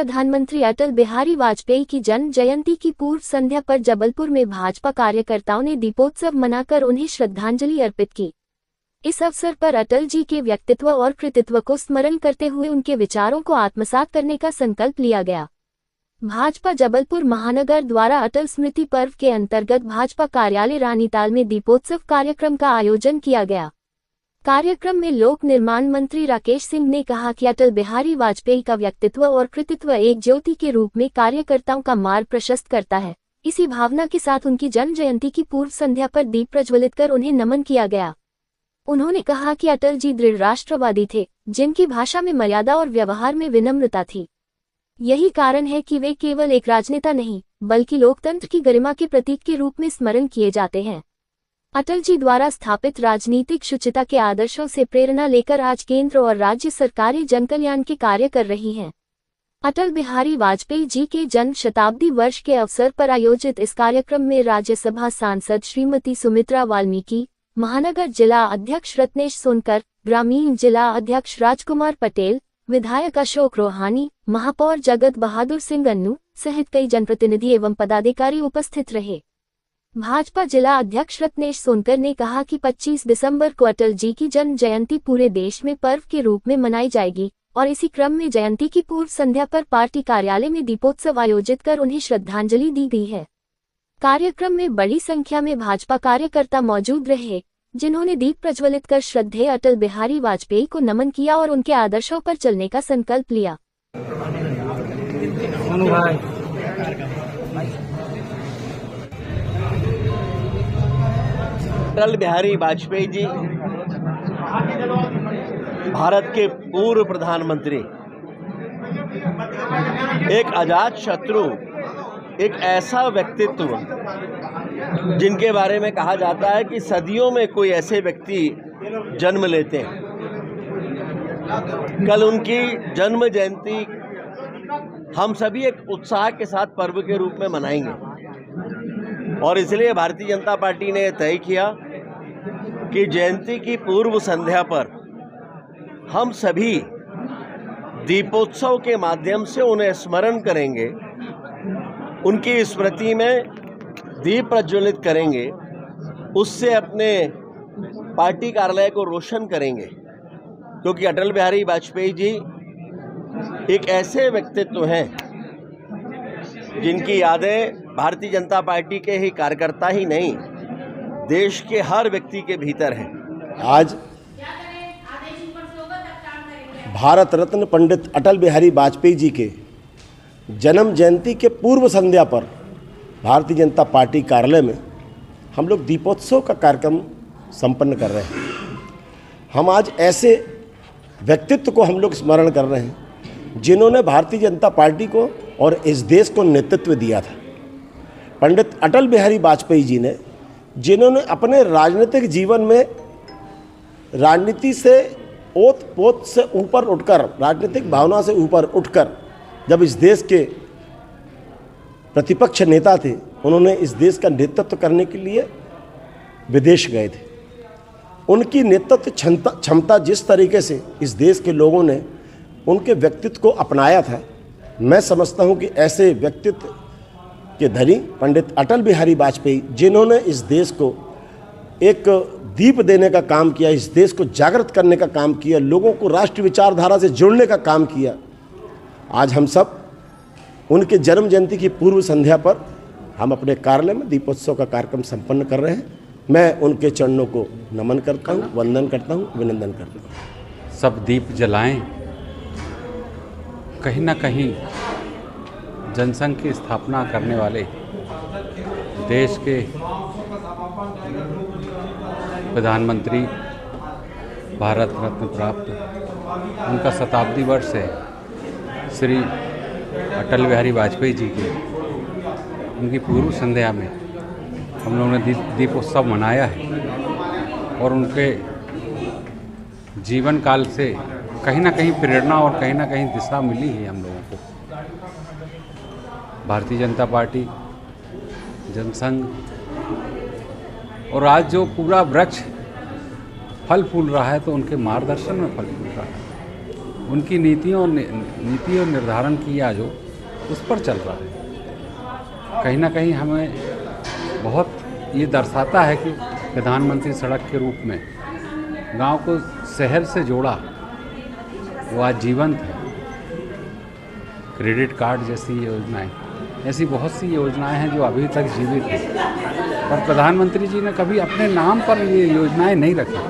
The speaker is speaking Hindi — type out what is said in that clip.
प्रधानमंत्री अटल बिहारी वाजपेयी की जन्म जयंती की पूर्व संध्या पर जबलपुर में भाजपा कार्यकर्ताओं ने दीपोत्सव मनाकर उन्हें श्रद्धांजलि अर्पित की। इस अवसर पर अटल जी के व्यक्तित्व और कृतित्व को स्मरण करते हुए उनके विचारों को आत्मसात करने का संकल्प लिया गया। भाजपा जबलपुर महानगर द्वारा अटल स्मृति पर्व के अंतर्गत भाजपा कार्यालय रानीताल में दीपोत्सव कार्यक्रम का आयोजन किया गया। कार्यक्रम में लोक निर्माण मंत्री राकेश सिंह ने कहा कि अटल बिहारी वाजपेयी का व्यक्तित्व और कृतित्व एक ज्योति के रूप में कार्यकर्ताओं का मार्ग प्रशस्त करता है। इसी भावना के साथ उनकी जन्म जयंती की पूर्व संध्या पर दीप प्रज्वलित कर उन्हें नमन किया गया। उन्होंने कहा कि अटल जी दृढ़ राष्ट्रवादी थे, जिनकी भाषा में मर्यादा और व्यवहार में विनम्रता थी। यही कारण है कि वे केवल एक राजनेता नहीं, बल्कि लोकतंत्र की गरिमा के प्रतीक के रूप में स्मरण किए जाते हैं। अटल जी द्वारा स्थापित राजनीतिक शुचिता के आदर्शों से प्रेरणा लेकर आज केंद्र और राज्य सरकारें जनकल्याण के कार्य कर रही हैं। अटल बिहारी वाजपेयी जी के जन्म शताब्दी वर्ष के अवसर पर आयोजित इस कार्यक्रम में राज्यसभा सांसद श्रीमती सुमित्रा वाल्मीकि, महानगर जिला अध्यक्ष रत्नेश सोनकर, ग्रामीण जिला अध्यक्ष राजकुमार पटेल, विधायक अशोक रोहानी, महापौर जगत बहादुर सिंह अन्नू सहित कई जनप्रतिनिधि एवं पदाधिकारी उपस्थित रहे। भाजपा जिला अध्यक्ष रत्नेश सोनकर ने कहा कि 25 दिसंबर को अटल जी की जन्म जयंती पूरे देश में पर्व के रूप में मनाई जाएगी और इसी क्रम में जयंती की पूर्व संध्या पर पार्टी कार्यालय में दीपोत्सव आयोजित कर उन्हें श्रद्धांजलि दी गई है। कार्यक्रम में बड़ी संख्या में भाजपा कार्यकर्ता मौजूद रहे, जिन्होंने दीप प्रज्वलित कर श्रद्धेय अटल बिहारी वाजपेयी को नमन किया और उनके आदर्शों पर चलने का संकल्प लिया। अटल बिहारी वाजपेयी जी भारत के पूर्व प्रधानमंत्री, एक अजात शत्रु, एक ऐसा व्यक्तित्व जिनके बारे में कहा जाता है कि सदियों में कोई ऐसे व्यक्ति जन्म लेते हैं। कल उनकी जन्म जयंती हम सभी एक उत्साह के साथ पर्व के रूप में मनाएंगे और इसलिए भारतीय जनता पार्टी ने तय किया कि जयंती की पूर्व संध्या पर हम सभी दीपोत्सव के माध्यम से उन्हें स्मरण करेंगे, उनकी स्मृति में दीप प्रज्वलित करेंगे, उससे अपने पार्टी कार्यालय को रोशन करेंगे, क्योंकि अटल बिहारी वाजपेयी जी एक ऐसे व्यक्तित्व हैं जिनकी यादें भारतीय जनता पार्टी के ही कार्यकर्ता ही नहीं, देश के हर व्यक्ति के भीतर है। आज भारत रत्न पंडित अटल बिहारी वाजपेयी जी के जन्म जयंती के पूर्व संध्या पर भारतीय जनता पार्टी कार्यालय में हम लोग दीपोत्सव का कार्यक्रम संपन्न कर रहे हैं। हम आज ऐसे व्यक्तित्व को हम लोग स्मरण कर रहे हैं जिन्होंने भारतीय जनता पार्टी को और इस देश को नेतृत्व दिया था। पंडित अटल बिहारी वाजपेयी जी ने, जिन्होंने अपने राजनीतिक जीवन में राजनीति से ओत पोत से ऊपर उठकर, राजनीतिक भावना से ऊपर उठकर, जब इस देश के प्रतिपक्ष नेता थे, उन्होंने इस देश का नेतृत्व करने के लिए विदेश गए थे। उनकी नेतृत्व क्षमता जिस तरीके से इस देश के लोगों ने उनके व्यक्तित्व को अपनाया था, मैं समझता हूं कि ऐसे व्यक्तित्व के धनी पंडित अटल बिहारी वाजपेयी, जिन्होंने इस देश को एक दीप देने का काम किया, इस देश को जागृत करने का काम किया, लोगों को राष्ट्रीय विचारधारा से जोड़ने का काम किया, आज हम सब उनके जन्म जयंती की पूर्व संध्या पर हम अपने कार्यालय में दीपोत्सव का कार्यक्रम संपन्न कर रहे हैं। मैं उनके चरणों को नमन करता हूँ, वंदन करता हूँ, अभिनंदन करता हूँ। सब दीप जलाएं, कहीं ना कहीं जनसंघ की स्थापना करने वाले देश के प्रधानमंत्री, भारत रत्न प्राप्त, उनका शताब्दी वर्ष है श्री अटल बिहारी वाजपेयी जी के, उनकी पूर्व संध्या में हम लोगों ने दीपोत्सव मनाया है और उनके जीवन काल से कहीं ना कहीं प्रेरणा और कहीं ना कहीं दिशा मिली है हम लोगों को। भारतीय जनता पार्टी, जनसंघ और आज जो पूरा वृक्ष फल फूल रहा है तो उनके मार्गदर्शन में फल फूल रहा है। उनकी नीतियों और निर्धारण किया जो उस पर चल रहा है। कहीं ना कहीं हमें बहुत ये दर्शाता है कि प्रधानमंत्री सड़क के रूप में गांव को शहर से जोड़ा, वो आज जीवंत है। क्रेडिट कार्ड जैसी योजनाएं, ऐसी बहुत सी योजनाएं हैं जो अभी तक जीवित हैं, पर प्रधानमंत्री जी ने कभी अपने नाम पर ये योजनाएं नहीं रखी।